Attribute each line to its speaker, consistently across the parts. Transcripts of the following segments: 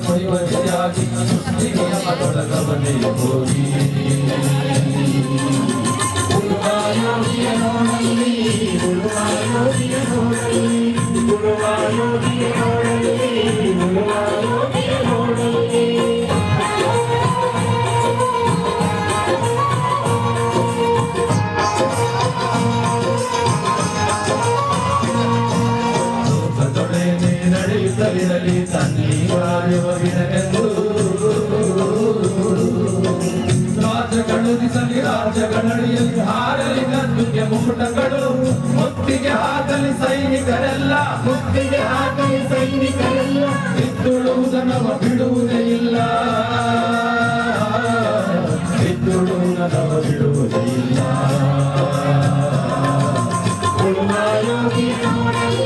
Speaker 1: ಕೊಯ್ವ ತ್ಯಾಗಿ ಸೃಷ್ಟಿಗೆ ಮತೊಳಗವನೇ ಹೋಗಿ ಉಳುವ ಯೋಗಿಯ ನೋಡಲಿ ಉಳುವ ಯೋಗಿಯ ನೋಡಲಿ ಉಳುವ ಯೋಗಿಯ ನೋಡಲಿ ಉಳುವ ಯೋಗಿಯ ನೋಡಲಿ ನಡೆಯುತ್ತಲಿರಲಿ ತನ್ನೀವಾಯುವವಿನಗೆಂದು ರಾಜ್ಯಗಳು ದಿಸಲಿ ರಾಜ್ಯಗಳಡಿಯಲ್ಲಿ ಹಾರಲಿ ಗದ್ದುಗೆ ಮುಕುಟಗಳು ಮುತ್ತಿಗೆ ಹಾಕಲಿ ಸೈನಿಕರೆಲ್ಲ ಮುತ್ತಿಗೆ ಹಾಕಲಿ ಸೈನಿಕರೆಲ್ಲ ಬಿತ್ತುಳುವುದನವ ಬಿಡುವುದೇ ಇಲ್ಲ ಬಿತ್ತುಳುವುದನವ ಬಿಡುವುದೇ ಇಲ್ಲ ಉಳುವ ಯೋಗಿ ನೋಡಲಿ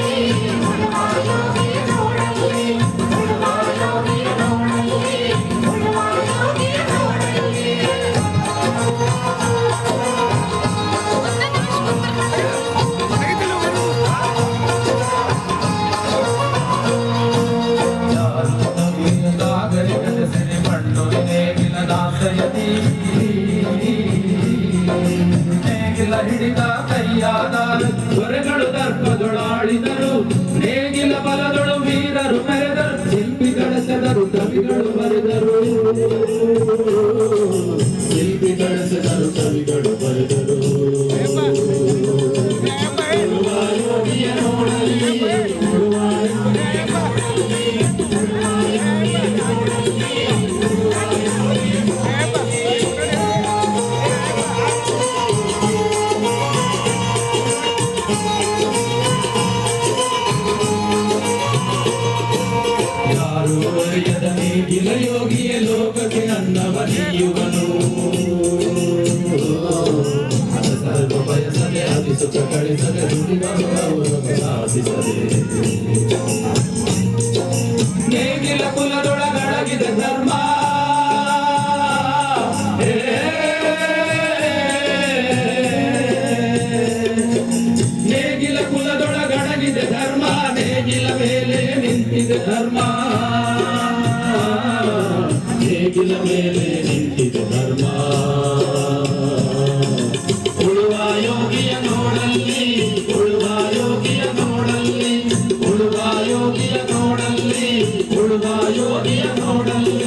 Speaker 1: ನೇಗಿಲ ಹಿಡಿದ ಕೈಯಾದರು ಹೊರೆಗಳು ದರ್ಪದೊಳಾಡಿದರು ನೇಗಿಲ ಬಲದೊಳು ವೀರರು ಮೆರೆದರು ಶಿಲ್ಪಿಗಳ ಸೆದರು ಕವಿಗಳು ಬರೆದರು ಶಿಲ್ಪಿಗಳ ಸೆದರು ಕವಿಗಳು ಬರೆದರು ಉಳುವ ಯೋಗಿಯ ನೋಡಲಿ ಉಳುವ ನೇಗಿಲ ಯೋಗಿಯ ಲೋಕಕ್ಕೆ ಅನ್ನವ ನೀಯುವನು ಸರ್ವ ಬಯಸದೆ ಅಧಿಸುತ್ತ ಕಳಿಸದೆ ದುಡಿದನು ಸಾಧಿಸದೆ ನೇಗಿಲ ಕುಲದೊಳಗಡಗಿದೆ ಧರ್ಮ ನೇಗಿಲ ಕುಲದೊಳಗಡಗಿದೆ ಧರ್ಮ ನೇಗಿಲ ಮೇಲೆ ನಿಂತಿದೆ ಧರ್ಮ ನೇಗಿಲ ಮೇಲೆ ನಿಂತಿದೆ ಧರ್ಮ ಉಳುವ ಯೋಗಿಯ ನೋಡಲ್ಲಿ ಉಳುವ ಯೋಗಿಯ ನೋಡಲ್ಲಿ ಉಳುವ ಯೋಗಿಯ ನೋಡಲ್ಲಿ ಉಳುವ ಯೋಗಿಯ ನೋಡಲ್ಲಿ